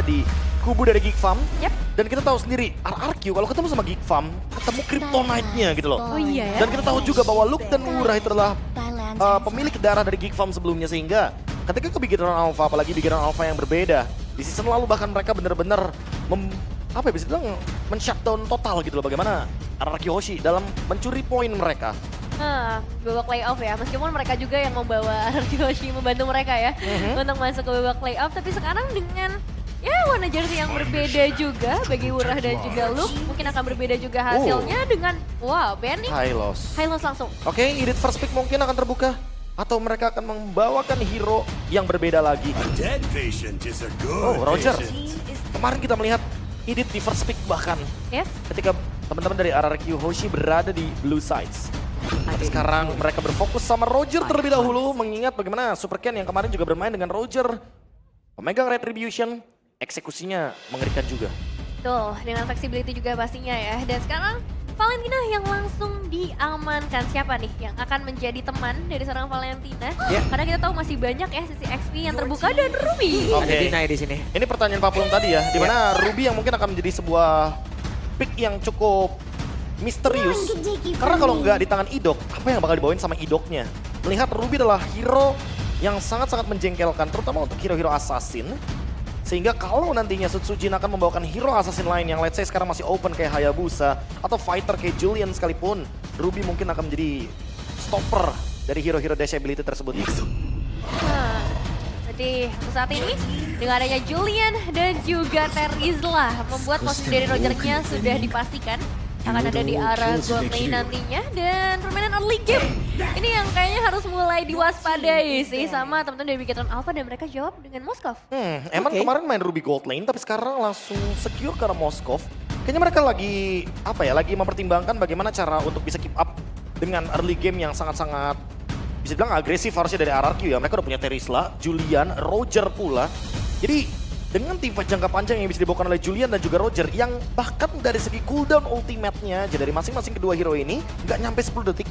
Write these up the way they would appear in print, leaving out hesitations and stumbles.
di kubu dari Geek Farm. Yep. Dan kita tahu sendiri, RRQ kalau ketemu sama Geek Farm, ketemu Kryptonite-nya gitu loh. Oh iya ya. Dan kita tahu juga bahwa Luke dan Wurah itu adalah pemilik darah dari Geek Farm sebelumnya, sehingga ketika ke Bigetron Alpha, apalagi Bigetron Alpha yang berbeda, di season lalu bahkan mereka benar-benar apa ya, bisa bilang men-shutdown total gitu loh bagaimana RRQ Hoshi dalam mencuri poin mereka. Babak playoff ya, meskipun mereka juga yang membawa Yoshi membantu mereka ya untuk masuk ke babak playoff, tapi sekarang dengan ya warna jersey yang berbeda juga bagi Wurah dan juga Luke, mungkin akan berbeda juga hasilnya dengan wow, banning Hylos. Hylos langsung. Oke, edit first pick mungkin akan terbuka. Atau mereka akan membawakan hero yang berbeda lagi. Oh, Roger. Kemarin kita melihat edit di first pick bahkan. Yes. Ketika teman-teman dari RRQ Hoshi berada di blue sides. Tapi sekarang mereka berfokus sama Roger terlebih dahulu. Mengingat bagaimana Super Ken yang kemarin juga bermain dengan Roger. Pemegang Retribution, eksekusinya mengerikan juga. Tuh, dengan flexibility juga pastinya ya. Dan sekarang Valentina yang langsung diamankan. Siapa nih yang akan menjadi teman dari seorang Valentina? Karena kita tahu masih banyak ya sisi XP yang terbuka dan Ruby. Oke. Ada Dina di sini. Ini pertanyaan Pak Pulung tadi ya, dimana Ruby yang mungkin akan menjadi sebuah pick yang cukup misterius. Karena kalau nggak di tangan Idok, apa yang bakal dibawain sama Idoknya? Melihat Ruby adalah hero yang sangat-sangat menjengkelkan, terutama untuk hero-hero assassin. Sehingga kalau nantinya Sutsujin akan membawakan hero assassin lain yang let's say sekarang masih open kayak Hayabusa atau fighter kayak Julian sekalipun, Ruby mungkin akan menjadi stopper dari hero-hero dash ability tersebut. Jadi untuk saat ini dengan adanya Julian dan juga Terizla membuat posisi dari Rogernya sudah dipastikan akan ada di arah gold lane nantinya, dan permainan early game ini yang kayaknya harus mulai diwaspadai sih sama teman-teman dari Bigetron Alpha, dan mereka jawab dengan Moskov. Emang kemarin main Ruby gold lane tapi sekarang langsung secure karena Moskov. Kayaknya mereka lagi apa ya, lagi mempertimbangkan bagaimana cara untuk bisa keep up dengan early game yang sangat-sangat bisa bilang agresif harusnya dari RRQ ya. Mereka udah punya Terizla, Julian, Roger pula. Jadi dengan tim fight jangka panjang yang bisa dibawakan oleh Julian dan juga Roger, yang bahkan dari segi cooldown ultimate-nya aja dari masing-masing kedua hero ini nggak nyampe 10 detik.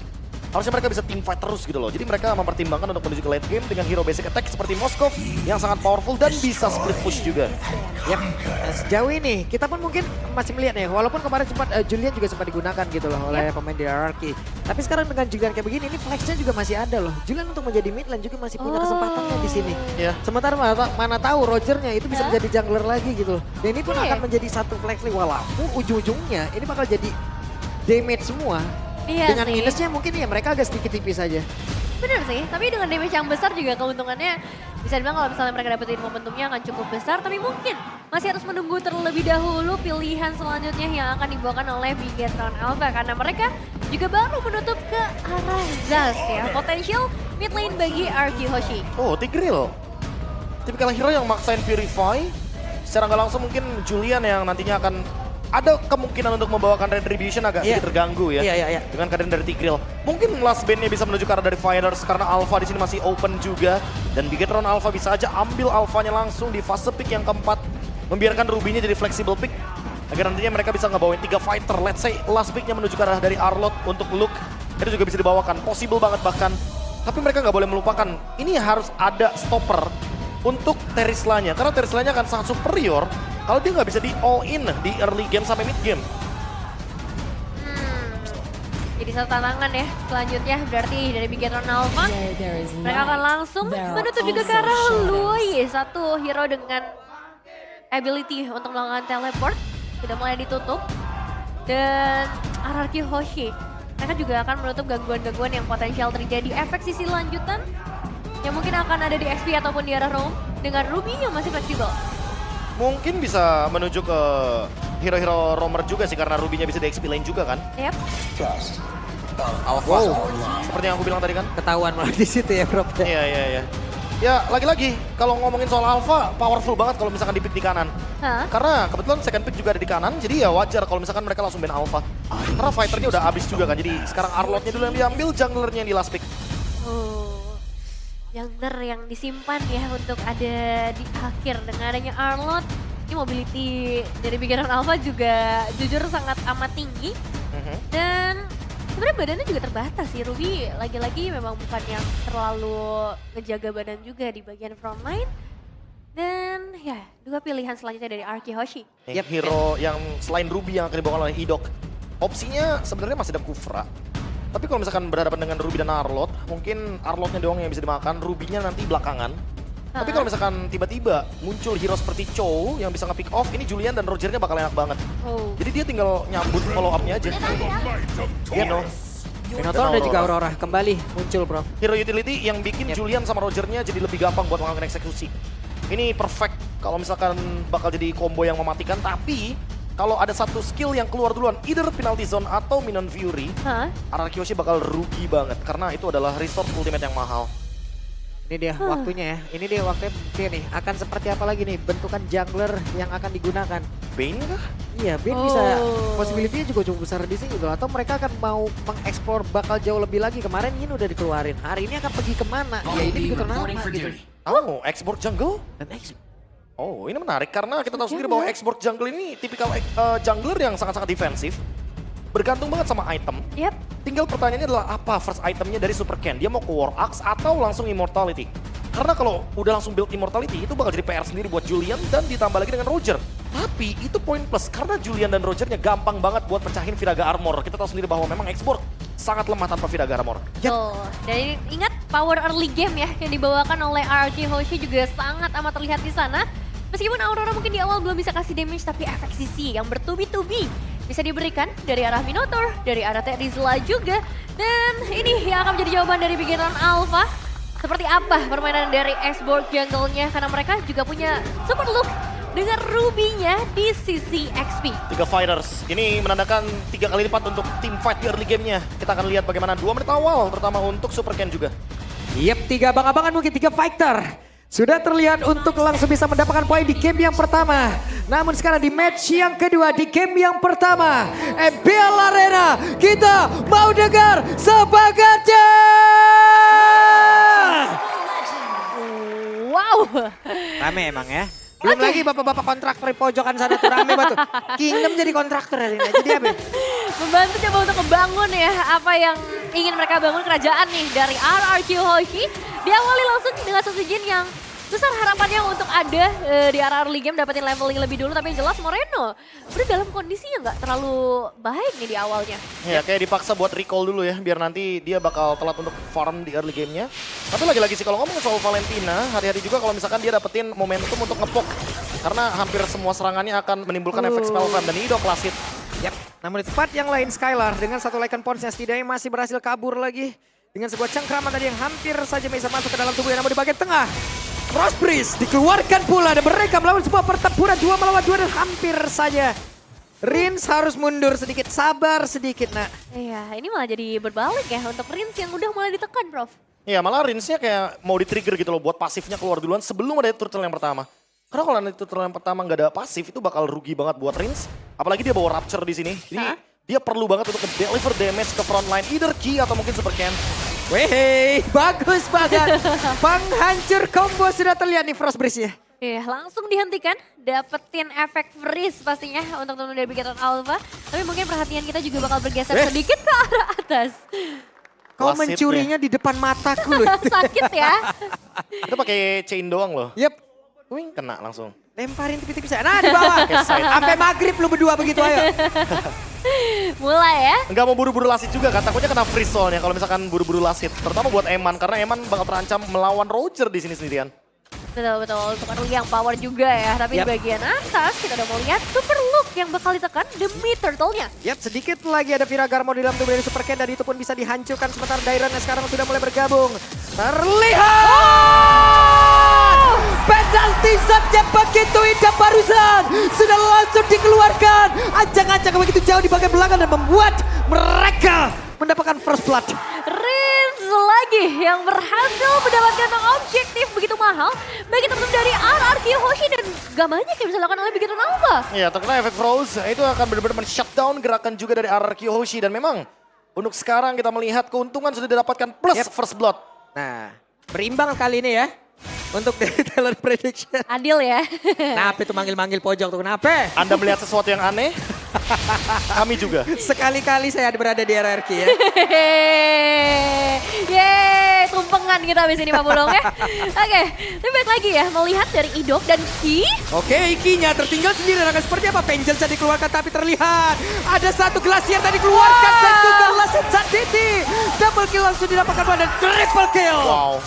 Harusnya mereka bisa team fight terus gitu loh. Jadi mereka mempertimbangkan untuk menuju ke late game dengan hero basic attack seperti Moskov yang sangat powerful dan bisa split push juga. Yap, sejauh ini kita pun mungkin masih melihat ya, walaupun kemarin sempat Julian juga sempat digunakan gitu loh oleh pemain di RRQ. Tapi sekarang dengan Julian kayak begini, ini flexnya juga masih ada loh. Julian untuk menjadi mid lane juga masih punya kesempatannya di sini. Ya. Sementara mana tahu Rogernya itu bisa menjadi jungler lagi gitu. Dan ini pun akan menjadi satu flex lane, walaupun ujung-ujungnya ini bakal jadi damage semua. Iya Dengan sih. minusnya mungkin ya mereka agak sedikit tipis aja. Bener sih, tapi dengan damage yang besar juga keuntungannya bisa dibilang kalau misalnya mereka dapetin momentumnya akan cukup besar, tapi mungkin masih harus menunggu terlebih dahulu pilihan selanjutnya yang akan dibawakan oleh Bigetron Alpha, karena mereka juga baru menutup ke arah Zaz ya, potensial mid lane bagi RQ Hoshi. Oh, Tigreal. Tipikal hero yang maksain Purify. Secara nggak langsung mungkin Julian yang nantinya akan ada kemungkinan untuk membawakan Retribution agak sedikit terganggu ya. Iya. Dengan keadaan dari Tigreal. Mungkin last band-nya bisa menuju ke arah dari Fighters karena Alpha di sini masih open juga. Dan Bigetron Alpha bisa aja ambil Alphanya langsung di fase pick yang keempat. Membiarkan Ruby-nya jadi flexible pick. Agar nantinya mereka bisa ngebawain 3 fighter. Let's say last pick-nya menuju ke arah dari Arlott untuk Luke. Itu juga bisa dibawakan. Possible banget bahkan. Tapi mereka nggak boleh melupakan. Ini harus ada stopper untuk Terizlanya. Karena Terizlanya akan sangat superior kalau dia nggak bisa di all in di early game sampai mid game. Jadi satu tantangan ya selanjutnya berarti dari Bigetron Alpha. Mereka akan langsung menutup juga ke arah Lui, satu hero dengan ability untuk melakukan teleport. Sudah mulai ditutup. Dan RRQ Hoshi, mereka juga akan menutup gangguan-gangguan yang potensial terjadi. Efek sisi lanjutan yang mungkin akan ada di XP ataupun di arah roam dengan Ruby yang masih fleksibel. Mungkin bisa menuju ke hero-hero roamer juga sih karena Ruby-nya bisa di XP lane juga kan. Yep. Alpha. Seperti yang aku bilang tadi kan. Ketahuan malah di situ ya, Bro. Iya. Ya lagi-lagi kalau ngomongin soal Alpha powerful banget kalau misalkan di pick di kanan. Karena kebetulan second pick juga ada di kanan, jadi ya wajar kalau misalkan mereka langsung ban Alpha. Karena fighternya udah habis juga kan, jadi sekarang Arlott-nya dulu yang diambil, junglernya yang di last pick. Jungler yang disimpan ya untuk ada di akhir. Dengan adanya Arlott, ini mobility dari Bigetron Alpha juga jujur sangat amat tinggi. Dan sebenarnya badannya juga terbatas sih. Ruby lagi-lagi memang bukan yang terlalu ngejaga badan juga di bagian front line. Dan ya, dua pilihan selanjutnya dari Arki Hoshi. Hero yang selain Ruby yang akan dibawa oleh Idok. Opsinya sebenarnya masih ada Kufra. Tapi kalau misalkan berhadapan dengan Ruby dan Arlot, mungkin Arlotnya doang yang bisa dimakan, Ruby-nya nanti belakangan. Tapi kalau misalkan tiba-tiba muncul hero seperti Chow yang bisa nge-pick off, ini Julian dan Rogernya bakal enak banget. Jadi dia tinggal nyambut follow up-nya aja. Minotaur dan juga Aurora kembali muncul, bro. Hero utility yang bikin Julian sama Rogernya jadi lebih gampang buat melakukan eksekusi. Ini perfect kalau misalkan bakal jadi combo yang mematikan, tapi kalau ada satu skill yang keluar duluan, either penalty zone atau Minion Fury, RRQ Hoshi bakal rugi banget karena itu adalah resource ultimate yang mahal. Ini dia waktunya ya, ini dia waktunya mungkin nih. Akan seperti apa lagi nih bentukan jungler yang akan digunakan? Bane kah? Iya, Bane bisa, possibility-nya juga cukup besar di sini gitu. Atau mereka akan mau mengeksplor bakal jauh lebih lagi. Kemarin ini udah dikeluarin, hari ini akan pergi kemana? Ya ini juga kenapa gitu. Oh, export jungle? Dan Oh, ini menarik karena kita tahu sendiri bahwa export jungle ini tipikal jungler yang sangat-sangat defensif. Bergantung banget sama item. Tinggal pertanyaannya adalah apa first itemnya dari Super Ken? Dia mau ke War Axe atau langsung Immortality? Karena kalau udah langsung build Immortality itu bakal jadi PR sendiri buat Julian dan ditambah lagi dengan Roger. Tapi itu poin plus karena Julian dan Rogernya gampang banget buat pecahin Viraga Armor. Kita tahu sendiri bahwa memang export sangat lemah tanpa Viraga Armor. Dan ingat power early game ya yang dibawakan oleh RRQ Hoshi juga sangat amat terlihat di sana. Meskipun Aurora mungkin di awal belum bisa kasih damage, tapi efek CC yang bertubi-tubi bisa diberikan dari arah Minotaur, dari arah Terizla juga. Dan ini yang akan menjadi jawaban dari Bigetron Alpha. Seperti apa permainan dari Xborg jungle-nya, karena mereka juga punya super look dengan Ruby-nya di sisi XP. 3 fighters, ini menandakan 3 kali lipat untuk team fight di early game-nya. Kita akan lihat bagaimana 2 menit awal, terutama untuk Super Ken juga. Yep, 3 abang-abangan mungkin 3 fighter. Sudah terlihat untuk langsung bisa mendapatkan poin di game yang pertama. Namun sekarang di match yang kedua, di game yang pertama. MPL Arena, kita mau dengar semangatnya! Wow. Rame emang ya. Belum lagi bapak-bapak kontraktor di pojokan sana tuh rame banget. Kingdom jadi kontraktor hari ini. Jadi apa? Membantu coba untuk membangun ya apa yang ingin mereka bangun kerajaan nih dari RRQ Hoshi. Diawali langsung dengan satu gen yang besar harapannya untuk ada di arah early game dapetin leveling lebih dulu. Tapi yang jelas Moreno udah dalam kondisi yang gak terlalu baik nih di awalnya. Ya kayak dipaksa buat recall dulu ya biar nanti dia bakal telat untuk farm di early game-nya. Tapi lagi-lagi sih kalau ngomong soal Valentina, hati-hati juga kalau misalkan dia dapetin momentum untuk ngepok. Karena hampir semua serangannya akan menimbulkan efek spell fan dan ini udah class hit. Yap, namun di tempat yang lain Skylar dengan satu Lycan Pons yang setidaknya masih berhasil kabur lagi. Dengan sebuah cengkraman tadi yang hampir saja bisa masuk ke dalam tubuhnya, namun di bagian tengah. Frostbreeze dikeluarkan pula dan mereka melawan sebuah pertempuran 2 melawan 2 dan hampir saja Rins harus mundur sedikit, sabar sedikit nak. Iya, ini malah jadi berbalik ya untuk Rins yang udah mulai ditekan, Prof. Iya, malah Rinsnya kayak mau di-trigger gitu loh buat pasifnya keluar duluan sebelum ada turtle yang pertama. Karena kalau nanti turtle yang pertama nggak ada pasif itu bakal rugi banget buat Rins. Apalagi dia bawa Rapture di sini. Jadi dia perlu banget untuk deliver damage ke front line, either Ki atau mungkin Super Ken. Weh, bagus banget. Penghancur combo sudah terlihat nih Frostbreeze-nya. Iya, langsung dihentikan. Dapetin efek freeze pastinya untuk teman dari Bigetron Alpha. Tapi mungkin perhatian kita juga bakal bergeser sedikit ke arah atas. Kau mencurinya di depan mataku loh. Sakit ya. Itu pakai chain doang loh. Yep. Wing, kena langsung. Lemparin tipis-tipis saya. Nah di bawah. Sampai maghrib lu berdua begitu ayo. Mulai ya. Enggak mau buru-buru lasit juga kan, takutnya kena freeze soalnya kalau misalkan buru-buru lasit. Terutama buat Eman, karena Eman bakal terancam melawan Roger di sini sendirian. Betul, untuk early yang power juga ya. Tapi di bagian atas kita udah mau lihat super look yang bakal ditekan demi turtle-nya. Yap, sedikit lagi ada Viraga Armor di dalam tubuh dari Super Ken dan itu pun bisa dihancurkan sementara Dairon sekarang sudah mulai bergabung. Terlihat! Penalti saja begitu indah barusan. Sudah langsung dikeluarkan. Ancang-ancang begitu jauh di bagian belakang dan membuat mereka mendapatkan first blood. Rins lagi yang berhasil mendapatkan objektif begitu mahal bagi teman-teman dari RRQ Hoshi dan gak banyak yang bisa dilakukan oleh Bigetron Alpha. Iya, terkena efek froze itu akan benar-benar men-shutdown gerakan juga dari RRQ Hoshi dan memang untuk sekarang kita melihat keuntungan sudah didapatkan plus first blood. Nah, berimbang kali ini ya untuk dari Taylor Prediction. Adil ya. Kenapa itu manggil-manggil pojok tuh, kenapa? Anda melihat sesuatu yang aneh? Kami juga. Sekali-kali saya berada di RRQ ya. Yeay, tumpengan kita habis ini Pak Bulong ya. Oke, tapi baik lagi ya, melihat dari Idok dan Ki. Oke, Ikinya tertinggal sendiri. Akan seperti apa? Penjel saja dikeluarkan tapi terlihat. Ada satu Glacier tadi dikeluarkan dan juga Lasit Sanditi. Double kill langsung didapatkan dan triple kill. Wow.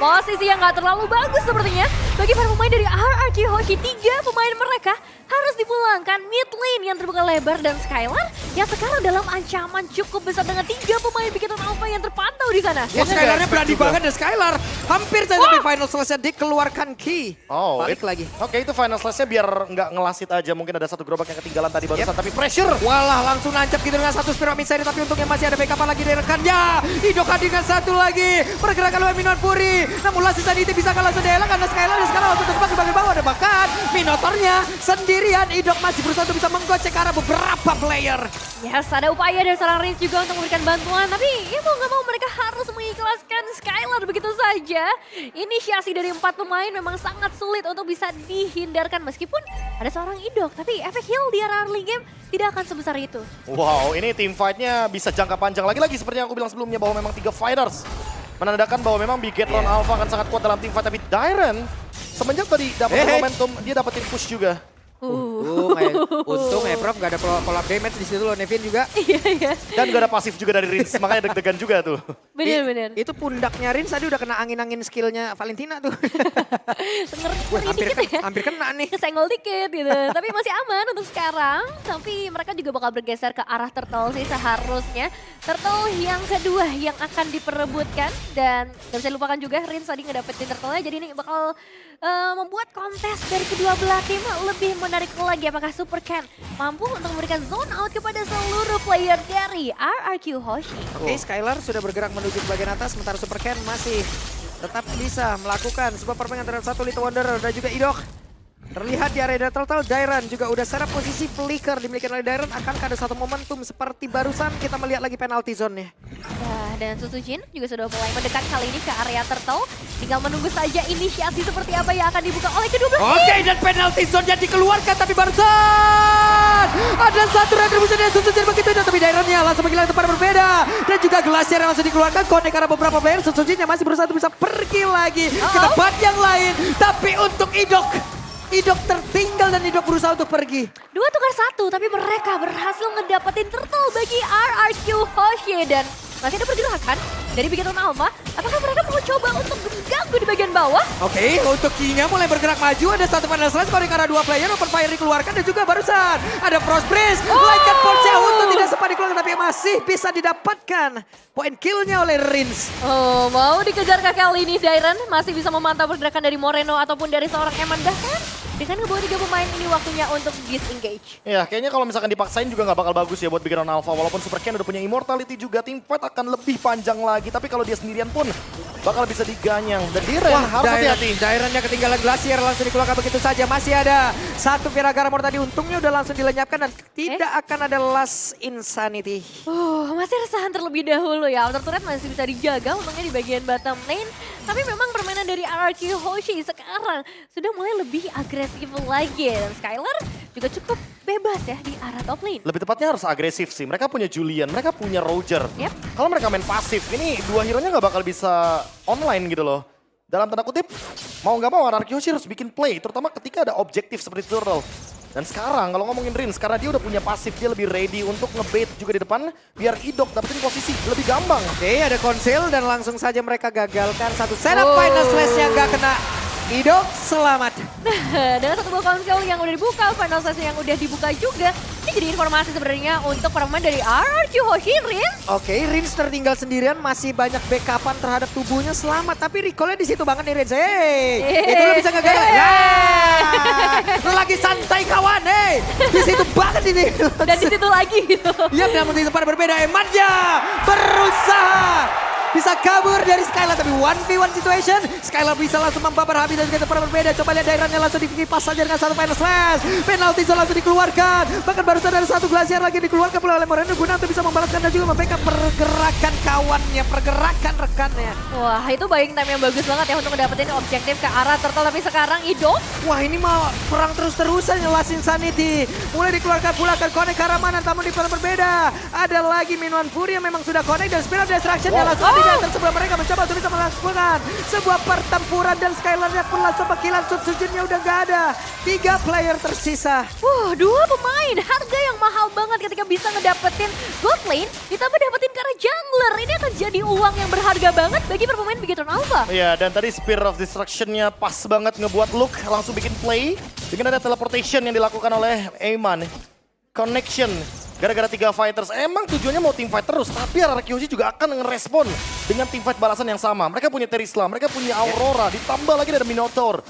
Posisi yang gak terlalu bagus sepertinya bagi para pemain dari RRQ Hoshi. 3 pemain mereka harus dipulangkan. Mid lane yang terbuka lebar dan Skylar yang sekarang dalam ancaman cukup besar dengan 3 pemain Bikin Alpha yang terpantau di sana. Wah, Skylarnya berani juga. banget dan Skylar hampir saja di final selesai dikeluarkan Ki. Oh, Balik lagi. Oke, itu final slash-nya biar nggak ngelasit aja. Mungkin ada satu gerobak yang ketinggalan tadi barusan, tapi pressure. Walah, langsung nancap gitu dengan satu spiral midside, tapi untungnya masih ada backup lagi dari rekannya. Idoka dengan satu lagi. Pergerakan oleh Minotaur Fury. Namun Lasit Sanditi bisa langsung dielak karena Skylar dan sekarang langsung terjebak di bagian bawah. Dan bahkan Minotaurnya sendirian. Idok masih berusaha untuk bisa menggocek ke arah beberapa player. Yes, ada upaya dari seorang Rins juga untuk memberikan bantuan. Tapi ya mau gak mau mereka harus mengikhlaskan Skylar begitu saja. Inisiasi dari 4 pemain memang sangat sulit untuk bisa dihindarkan. Meskipun ada seorang Idok, tapi efek heal di early game tidak akan sebesar itu. Wow, ini team fight-nya bisa jangka panjang. Lagi-lagi seperti yang aku bilang sebelumnya bahwa memang 3 fighters. Menandakan bahwa memang Bigetron Alpha akan sangat kuat dalam team fight. Tapi Dairen semenjak tadi dapat momentum, dia dapetin push juga. Untung ya Prof gak ada collab damage di situ loh. Nevin juga. Iya. Dan gak ada pasif juga dari Rins, makanya deg-degan juga tuh. Bener. Itu pundaknya Rins tadi udah kena angin-angin skillnya Valentina tuh. Ngeri dikit ya. Hampir kena nih. Kesenggol dikit gitu. Tapi masih aman untuk sekarang. Tapi mereka juga bakal bergeser ke arah Turtle sih seharusnya. Turtle yang kedua yang akan diperebutkan. Dan gak bisa lupakan juga Rins tadi ngedapetin Turtle-nya. Jadi ini bakal membuat kontes dari kedua belah tim lebih menarik lagi. Apakah Super Ken mampu untuk memberikan zone out kepada seluruh player dari RRQ Hoshi? Oke, Skylar sudah bergerak menuju ke bagian atas. Sementara Super Ken masih tetap bisa melakukan sebuah permainan terhadap satu Little Wonder dan juga Idok. Terlihat di area Turtle, Dairen juga udah secara posisi flicker dimiliki oleh Dairen. Akankah ada satu momentum seperti barusan kita melihat lagi penalty zone-nya? Nah, dan Susujin juga sudah mulai mendekat kali ini ke area Turtle. Tinggal menunggu saja inisiasi seperti apa yang akan dibuka oleh kedua belah tim. Oke, dan penalty zone-nya dikeluarkan tapi barusan ada satu retribusi dari Susujin begitu itu. Tapi Dairen-nya langsung menghilang tempat berbeda. Dan juga Glacier yang langsung dikeluarkan. Connect karena beberapa player. Susujin yang masih berusaha untuk bisa pergi lagi ke tempat yang lain. Tapi untuk Idok tertinggal dan Idok berusaha untuk pergi. 2 tukar 1, tapi mereka berhasil ngedapetin Turtle bagi RRQ Hoshi. Dan masih ada pergerakan dari Bigetron Alpha. Apakah mereka mau coba untuk mengganggu di bagian bawah? Oke, untuk Kinya mulai bergerak maju. Ada satu final slash scoring karena 2 player. Open fire dikeluarkan dan juga barusan ada Frost Breeze. Lightkan Force untuk tidak sempat dikeluarkan tapi masih bisa didapatkan poin killnya oleh Rins. Oh, mau dikejar kali ini Dairen. Masih bisa memantau pergerakan dari Moreno ataupun dari seorang Eman. Bahkan dengan ngebawa 3 pemain ini waktunya untuk disengage. Ya, kayaknya kalau misalkan dipaksain juga nggak bakal bagus ya buat Bigetron Alpha. Walaupun Super Ken udah punya immortality juga, team fight akan lebih panjang lagi. Tapi kalau dia sendirian pun bakal bisa diganyang. Dan Dairen harus hati-hati. Dairennya ketinggalan Glacier langsung dikeluarkan begitu saja. Masih ada satu Viragaramor tadi. Untungnya udah langsung dilenyapkan dan tidak akan ada last insanity. Masih resahan terlebih dahulu ya. Outer turret masih bisa dijaga untungnya di bagian bottom lane. Tapi memang permainan dari RRQ Hoshi sekarang sudah mulai lebih agresif lagi. Dan Skylar juga cukup bebas ya di arah top lane. Lebih tepatnya harus agresif sih. Mereka punya Julian, mereka punya Roger. Yep. Kalau mereka main pasif, ini 2 hero-nya nggak bakal bisa online gitu loh. Dalam tanda kutip, mau nggak mau RRQ Hoshi harus bikin play. Terutama ketika ada objektif seperti Turtle. Dan sekarang kalau ngomongin Rins, karena dia udah punya pasif, dia lebih ready untuk ngebait juga di depan. Biar Idok dapetin posisi lebih gampang. Oke, ada konsil dan langsung saja mereka gagalkan satu setup final slash yang gak kena. Idok selamat. Dengan satu buah konsol yang udah dibuka, final session yang udah dibuka juga. Ini jadi informasi sebenarnya untuk para pemain dari RRQ Hoshi, Rins. Oke, Rins tertinggal sendirian, masih banyak backupan terhadap tubuhnya selamat. Tapi recall-nya di situ banget nih Rins. Itu lo bisa ngegagal. Lagi santai kawan, di situ banget ini. Dan di situ lagi gitu. Iya, namun di tempat berbeda Emannya berusaha bisa kabur dari Skylar tapi 1v1 situation. Skylar bisa langsung membabar habis dan juga tempat berbeda. Coba lihat daerahnya langsung dikipas saja dengan satu final slash. Penalti zone langsung dikeluarkan. Bahkan barusan ada satu glacier lagi dikeluarkan oleh Moreno guna untuk bisa membalaskan dan juga membackup pergerakan kawannya, pergerakan rekannya. Wah, itu buying time yang bagus banget ya untuk mendapatkan objektif ke arah Turtle. Tapi sekarang Ido, Wah ini mau perang terus-terusan ya Last Insanity. Mulai dikeluarkan pula akan connect ke arah mana, namun di tempat berbeda. Ada lagi Minuan Fury yang memang sudah connect dan Spirit of Destruction yang langsung tidak sebelum mereka mencoba untuk bisa melakukan sebuah pertempuran dan Skylarnya pun langsung panggilan Sujinnya udah gak ada. 3 player tersisa. dua pemain harga yang mahal banget ketika bisa ngedapetin gold lane, ditambah dapetin ke arah jungler. Ini akan jadi uang yang berharga banget bagi pemain Bigetron Alpha. Iya, dan tadi Spirit of Destruction-nya pas banget ngebuat Luke langsung bikin play. Dengan ada teleportation yang dilakukan oleh Eman. Connection. Gara-gara 3 fighters, emang tujuannya mau teamfight terus, tapi RRQ juga akan ngerespon dengan teamfight balasan yang sama. Mereka punya Terisla, mereka punya Aurora, ditambah lagi ada Minotaur.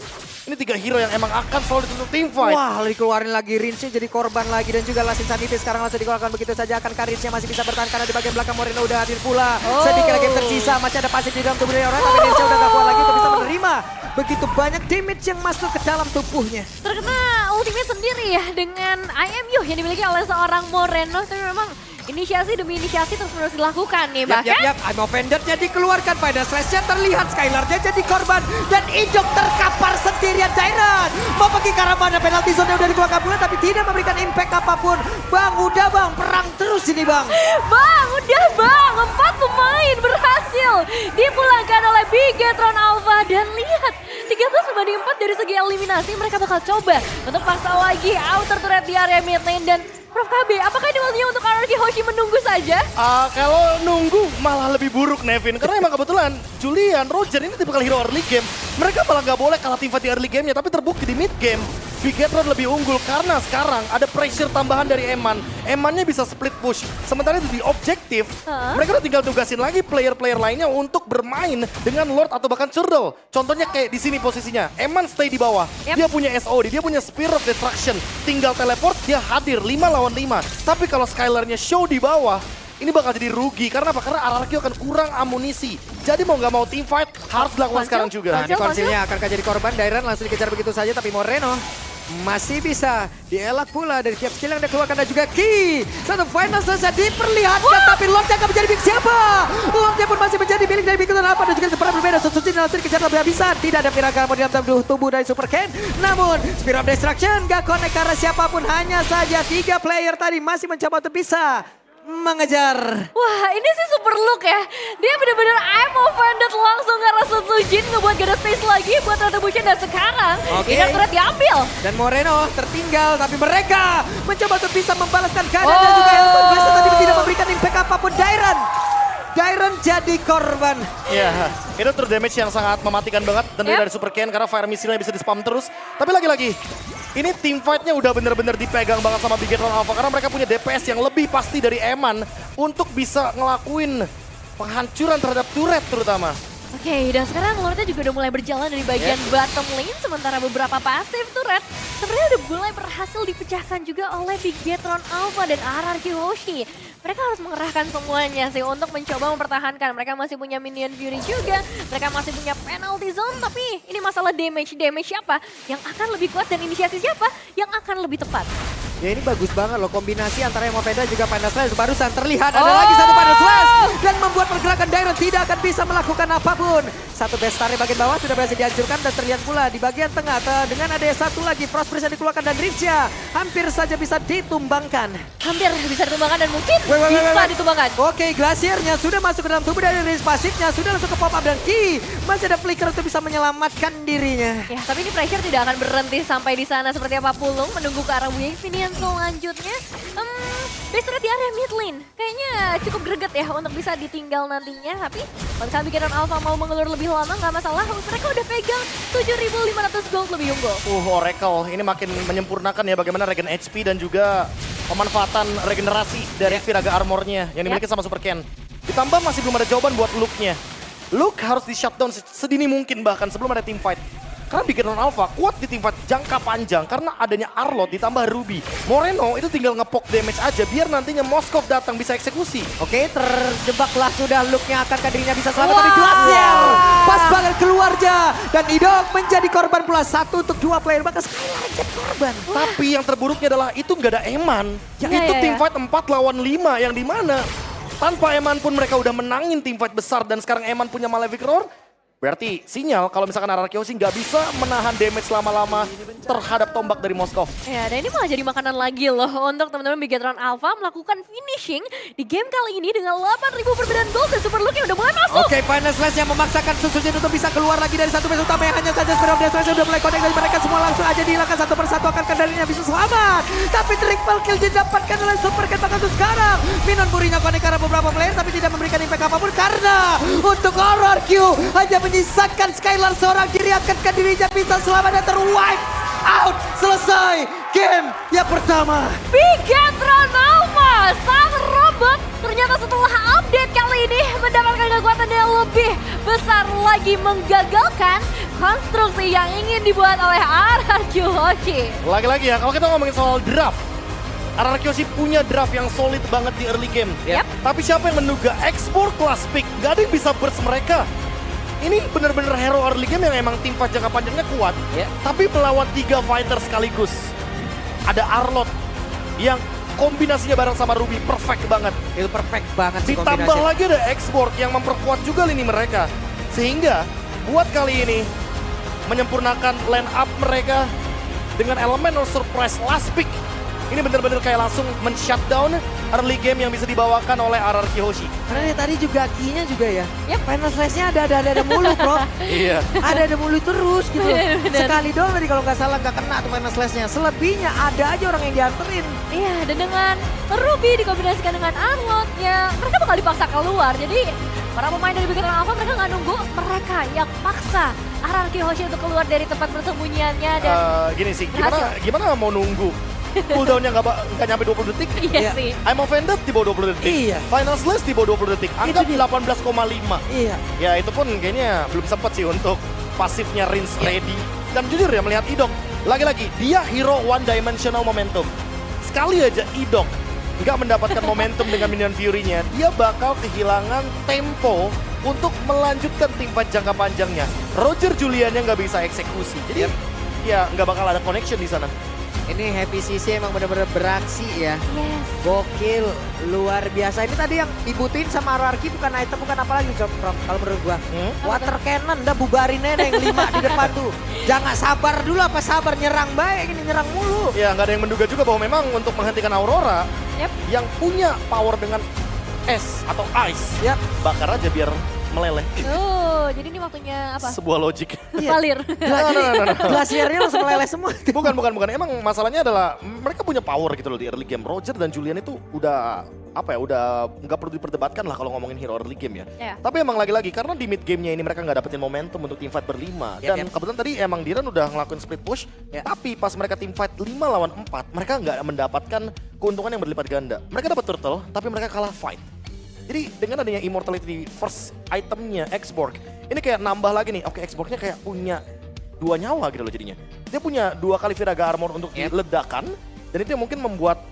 Ini 3 hero yang emang akan selalu ditutup teamfight. Wah, dikeluarin lagi Rinsnya jadi korban lagi dan juga Last Insanity sekarang langsung dikeluarkan begitu saja. Akan Rinsnya masih bisa bertahan karena di bagian belakang Moreno udah hadir pula. Sedikit lagi yang tersisa, masih ada pasif di dalam tubuh dari orang, tapi Rinsnya udah gak kuat lagi untuk bisa menerima begitu banyak damage yang masuk ke dalam tubuhnya. Terkena ultimate sendiri ya dengan IMU yang dimiliki oleh seorang Moreno. Tapi memang inisiasi demi inisiasi terus menerus dilakukan nih. Bahkan I'm offended-nya dikeluarkan pada slash-nya terlihat Skylar-nya jadi korban dan Ijok terkapar sendirian. Dairan mau pergi ke arah mana, penalti zone udah dikeluarkan pula tapi tidak memberikan impact apapun. Bang, udah bang, perang terus ini bang. Bang, udah bang, 4 pemain berhasil dipulangkan oleh Bigetron Alpha. Dan lihat, 13-4 dari segi eliminasi mereka bakal coba untuk pasang lagi outer turret di area mid lane. Dan Prof KB, apakah ini waktunya untuk RRQ Hoshi menunggu saja? Kalau nunggu malah lebih buruk Nevin. Karena emang kebetulan Julian, Roger ini tipikal hero early game. Mereka malah gak boleh kalah teamfight di early gamenya, tapi terbukti di mid game. Bigetron lebih unggul karena sekarang ada pressure tambahan dari Eman. Emannya bisa split push. Sementara itu di objektif, mereka udah tinggal tugasin lagi player-player lainnya untuk bermain dengan Lord atau bahkan Churdle. Contohnya kayak di sini posisinya. Eman stay di bawah. Dia punya SOD, dia punya Spirit of Destruction. Tinggal teleport, dia hadir 5 lawan 5. Tapi kalau Skylar-nya show di bawah, ini bakal jadi rugi. Karena apa? Karena RRQ akan kurang amunisi. Jadi mau nggak mau team fight harus dilakukan sekarang juga. Nah, ini konsilnya akan jadi korban. Dairan langsung dikejar begitu saja tapi Moreno masih bisa dielak pula dari tiap skill yang dikeluarkan dan juga Ki. Satu final selesai diperlihatkan tapi Lordnya akan menjadi milik siapa? Lordnya pun masih menjadi milik dari Bigetron Alpha dan juga seberapa berbeda. Suci langsung dikejar lebih habisan. Tidak ada Miracle di dalam tubuh dari Super Ken. Namun Spirit of Destruction gak connect karena siapapun, hanya saja 3 player tadi masih mencoba untuk bisa mengejar. Wah, ini sih super look ya. Dia bener-bener I'm offended langsung karena Sujin ngebuat gak ada space lagi buat Retribution. Dan sekarang Inner Turret diambil. Dan Moreno tertinggal tapi mereka mencoba untuk bisa membalaskan keadaan dan juga Elton biasa tadi tidak memberikan impact apapun. Dairan jadi korban. Iya, itu true damage yang sangat mematikan banget. Tentunya dari Super Ken karena fire missile-nya bisa di-spam terus. Tapi lagi-lagi, ini team fight-nya udah bener-bener dipegang banget sama Bigetron Alpha. Karena mereka punya DPS yang lebih pasti dari Eman untuk bisa ngelakuin penghancuran terhadap turret terutama. Oke, dan sekarang Lordnya juga udah mulai berjalan dari bagian bottom lane. Sementara beberapa pasif turret sebenarnya udah mulai berhasil dipecahkan juga oleh Bigetron Alpha dan RRQ Hoshi. Mereka harus mengerahkan semuanya sih untuk mencoba mempertahankan. Mereka masih punya Minion Fury juga, mereka masih punya penalty zone. Tapi ini masalah damage siapa yang akan lebih kuat dan inisiasi siapa yang akan lebih tepat. Ya ini bagus banget loh, kombinasi antara Emopeda juga Final Slash. Barusan terlihat ada lagi satu Final Slash dan membuat pergerakan Dairon tidak akan bisa melakukan apapun. Satu Bestari bagian bawah sudah berhasil dihancurkan dan terlihat pula di bagian tengah dengan ada satu lagi Frost Priest yang dikeluarkan dan Rinsya hampir saja bisa ditumbangkan. Hampir bisa ditumbangkan dan mungkin bisa ditumbangkan. Oke, Glaciernya sudah masuk ke dalam tubuh dari Rinsya pasifnya, sudah langsung ke pop up dan Ki masih ada flicker untuk bisa menyelamatkan dirinya. Ya, tapi ini pressure tidak akan berhenti sampai di sana seperti apa Pulung menunggu ke arah wave ini yang selanjutnya. Bestari di area mid lane kayaknya cukup greget ya untuk bisa ditinggal nantinya. Tapi kalau Bigetron Alpha mau mengelur lebih lama nggak masalah. Mereka udah pegang 7.500 gold lebih unggul. Oracle ini makin menyempurnakan ya bagaimana regen HP dan juga pemanfaatan regenerasi dari Viraga Armornya yang dimiliki sama Super Ken. Ditambah masih belum ada jawaban buat Luke-nya. Luke harus di shutdown sedini mungkin bahkan sebelum ada team fight. Karena Bigetron Alpha kuat di teamfight jangka panjang karena adanya Arlott ditambah Ruby. Moreno itu tinggal ngepok damage aja biar nantinya Moskov datang bisa eksekusi. Oke, terjebaklah sudah. Looknya akankah dirinya bisa selamat tapi Glacier pas banget keluarnya. Dan Idok menjadi korban pula, 1 untuk 2 player. Bahkan Skylar jadi korban. Tapi yang terburuknya adalah itu nggak ada Eman. Itu teamfight 4 lawan 5 yang dimana tanpa Eman pun mereka udah menangin teamfight besar dan sekarang Eman punya Malefic Roar. Berarti sinyal kalau misalkan RRQ sih nggak bisa menahan damage lama-lama terhadap tombak dari Moskov. Ya, dan ini malah jadi makanan lagi loh untuk teman-teman Bigetron Alpha melakukan finishing di game kali ini dengan 8.000 perbedaan gold dan super look-nya udah mulai masuk. Oke, Final Slash yang memaksakan Susujin untuk bisa keluar lagi dari satu base utama yang hanya saja Spirit of Destruction udah mulai connect dari mereka semua langsung aja dihilangkan satu persatu. Akankah darinya bisa selamat? Tapi triple kill didapatkan oleh Super Cat bahkan untuk sekarang. Minon Burinya connect karena beberapa player tapi tidak memberikan impact apapun karena untuk RRQ hanya menyisakan Skylar seorang diri. Akankah dirinya bisa selamat dan terwipe out? Selesai game yang pertama. Bigetron Alpha, sang robot ternyata setelah update kali ini mendapatkan kekuatan yang lebih besar lagi, menggagalkan konstruksi yang ingin dibuat oleh RRQ Hoshi. Lagi-lagi ya, kalau kita ngomongin soal draft, RRQ sih punya draft yang solid banget di early game. Yep. Tapi siapa yang menduga export class pick, gak ada yang bisa burst mereka. Ini bener-bener hero early game yang emang tim fight jangka panjangnya kuat. Tapi melawan 3 fighter sekaligus. Ada Arlott yang kombinasinya bareng sama Ruby perfect banget. Itu perfect banget sih Ditambah kombinasi. lagi ada export yang memperkuat juga lini mereka. Sehingga buat kali ini menyempurnakan line up mereka dengan elemen surprise last pick. Ini bener-bener kayak langsung men-shutdown early game yang bisa dibawakan oleh RRQ Hoshi. Karena tadi juga key-nya juga ya. Yep. Final Slash-nya ada mulu bro. Iya. Ada mulu terus gitu. Bener. Sekali doang tadi kalau nggak salah nggak kena tuh Final Slash-nya. Selebihnya ada aja orang yang dianterin. Iya, dan dengan Ruby dikombinasikan dengan Arlott, ya mereka bakal dipaksa keluar. Jadi para pemain dari Bigetron Alpha mereka nggak nunggu, mereka yang paksa RRQ Hoshi untuk keluar dari tempat persembunyiannya dan Gini sih, berhasil. gimana mau nunggu? Cooldown-nya nggak nyampe 20 detik. Iya sih. I'm offended di bawah 20 detik. Iya. Final Slash di bawah 20 detik. Anggap 18,5. Iya. Ya itu pun kayaknya belum sempat sih untuk pasifnya Rinse ready. Dan jujur ya melihat Idok, lagi-lagi dia hero one dimensional momentum. Sekali aja Idok nggak mendapatkan momentum dengan Minion Fury-nya, dia bakal kehilangan tempo untuk melanjutkan tim fight jangka panjangnya. Roger Julian-nya nggak bisa eksekusi. Jadi ya nggak bakal ada connection di sana. Ini Happy CC emang benar-benar beraksi ya. Yes. Gokil, luar biasa. Ini tadi yang dibutuhin sama RRQ bukan item, bukan apa lagi Prof, kalau menurut gua. Water cannon, udah bubarin aja yang 5 di depan tuh. Jangan sabar dulu, apa sabar nyerang baik, ini nyerang mulu. Ya nggak ada yang menduga juga bahwa memang untuk menghentikan Aurora yang punya power dengan es atau ice, bakar aja biar meleleh. Jadi ini waktunya apa? Sebuah logik. Valir. Glasiernya langsung meleleh semua. Bukan. Emang masalahnya adalah mereka punya power gitu loh di early game. Roger dan Julian itu udah udah nggak perlu diperdebatkan lah kalau ngomongin hero early game ya. Tapi emang lagi-lagi karena di mid gamenya ini mereka nggak dapetin momentum untuk team fight berlima. Dan kebetulan tadi emang Diran udah ngelakuin split push. Tapi pas mereka team fight 5 lawan 4, mereka nggak mendapatkan keuntungan yang berlipat ganda. Mereka dapat turtle, tapi mereka kalah fight. Jadi dengan adanya immortality first itemnya X-Borg, ini kayak nambah lagi nih. Oke, X-Borgnya kayak punya 2 nyawa gitu loh jadinya. Dia punya 2 kali Viraga Armor untuk diledakan, dan itu yang mungkin membuat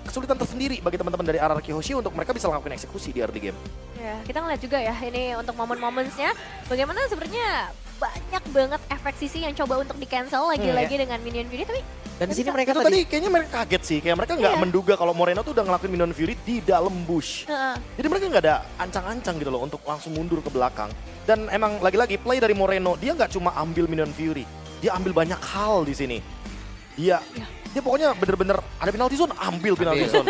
kesulitan tersendiri bagi teman-teman dari RRQ Hoshi untuk mereka bisa lakukan eksekusi di early game. Ya, kita ngeliat juga ya ini untuk momen-momennya bagaimana sebenarnya banyak banget efek sisi yang coba untuk di-cancel lagi-lagi dengan Minion Fury, tapi dan di sini mereka itu tadi kayaknya mereka kaget sih, kayak mereka nggak menduga kalau Moreno tuh udah ngelakuin Minion Fury di dalam bush. Jadi mereka nggak ada ancang-ancang gitu loh untuk langsung mundur ke belakang. Dan emang lagi-lagi play dari Moreno, dia nggak cuma ambil Minion Fury, dia ambil banyak hal di sini. Dia pokoknya bener-bener ada penalty zone, ambil penalty zone.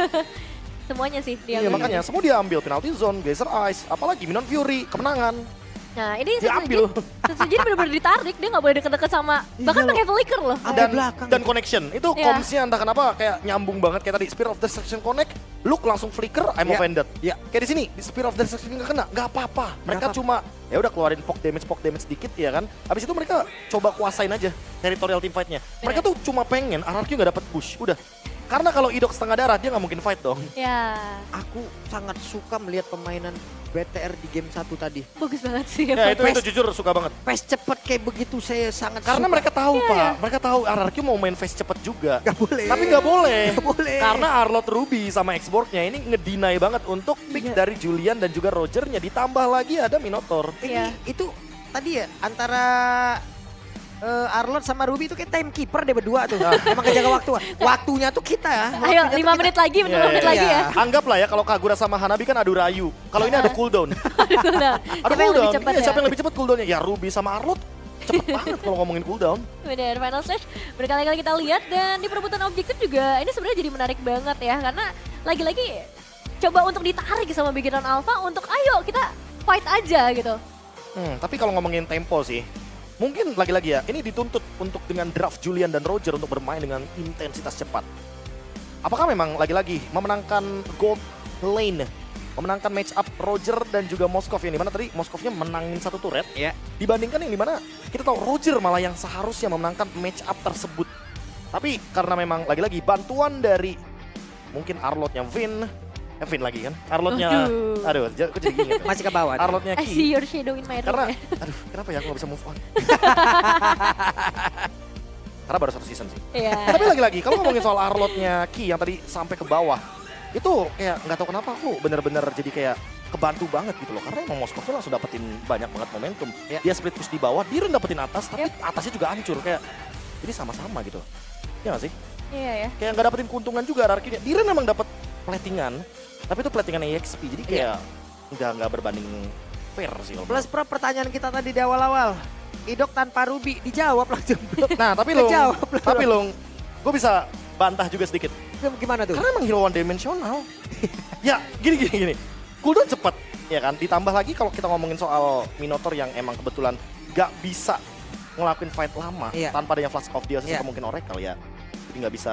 semuanya sih dia. Iya makanya semua dia ambil, penalty zone, Geyser Ice, apalagi Minion Fury, kemenangan. Nah ini diambil. Setsujin bener-bener ditarik, dia nggak boleh deket-deket sama, bahkan pakai flicker loh. Dan connection, itu comms-nya entah kenapa kayak nyambung banget kayak tadi Spear of Destruction connect, Luke langsung flicker, I'm offended. Kayak di sini, di Spear of Destruction nggak kena, nggak apa-apa. Mereka cuma ya udah keluarin poke damage dikit ya kan. Habis itu mereka coba kuasain aja territorial team fight-nya. Mereka tuh cuma pengen RRQ nggak dapat push, udah. Karena kalau Idok setengah darah dia nggak mungkin fight dong. Ya, Aku sangat suka melihat permainan BTR di game 1 tadi. bagus banget sih. Ya itu jujur suka banget. Pace cepet kayak begitu saya sangat Karena suka. mereka tahu Pak, mereka tahu RRQ mau main face cepet juga. Gak boleh. Tapi nggak boleh. Nggak boleh. Karena Arlot Ruby sama Xborg-nya ini ngedinai banget untuk pick dari Julian dan juga Roger-nya. Ditambah lagi ada Minotaur. Iya. Itu tadi ya antara Arlot sama Ruby itu kayak timekeeper deh berdua tuh. Emang kejaga waktu. Waktunya tuh kita ya. Ayo, Waktunya tuh 5 kita. menit lagi, Iya, 5 menit lagi ya. Anggaplah ya kalau Kagura sama Hanabi kan adu rayu. Kalau ini ada cooldown. Nah, Ada siapa yang lebih cooldown. cepat Iya, ya? siapa yang lebih cepat cooldownnya? Ya Ruby sama Arlot cepet banget kalau ngomongin cooldown. Bener, Final Stage berkali-kali kita lihat dan di perebutan objektif juga ini sebenarnya jadi menarik banget ya. Karena lagi-lagi coba untuk ditarik sama Beginner Alpha untuk ayo kita fight aja gitu. Tapi kalau ngomongin tempo sih, mungkin lagi-lagi ya, ini dituntut untuk dengan draft Julian dan Roger untuk bermain dengan intensitas cepat. Apakah memang lagi-lagi memenangkan gold lane, memenangkan match up Roger dan juga Moskov yang dimana tadi Moskovnya menangin satu turret, Ya. dibandingkan yang dimana kita tahu Roger malah yang seharusnya memenangkan match up tersebut. Tapi karena memang lagi-lagi bantuan dari mungkin Arlotnya Vin lagi kan, Arlotnya, aduh, aku jadi ingat. Masih ke bawah. Arlotnya I Ki. see your shadow in my room Karena, ya. aduh, kenapa ya aku gak bisa move on? Karena baru satu season sih. Iya. Tapi lagi-lagi, kalau ngomongin soal Arlotnya Ki yang tadi sampai ke bawah, itu kayak nggak tahu kenapa aku bener-bener jadi kayak kebantu banget gitu loh. Karena emang Moskov tuh langsung dapetin banyak banget momentum. Ya. Dia split push di bawah, Diren dapetin atas, tapi atasnya juga hancur. Kayak, jadi sama-sama gitu. Ya nggak sih? Iya ya. Kayak nggak dapetin keuntungan juga RRQ-nya. Diren emang dapet platingan, tapi itu platingan EXP. Jadi kayak nggak berbanding fair sih. kalau Plus pro pertanyaan kita tadi di awal-awal. Idok tanpa Ruby dijawab langsung. Nah, tapi Long, Kejawab, Long. tapi Long, gue bisa bantah juga sedikit. Gimana tuh? Karena emang hero one dimensional. Ya, gini. Cooldown cepet, ya kan? Ditambah lagi kalau kita ngomongin soal Minotaur yang emang kebetulan gak bisa ngelakuin fight lama Iya. tanpa adanya Flash of Dios Iya. atau mungkin Oracle ya. Jadi gak bisa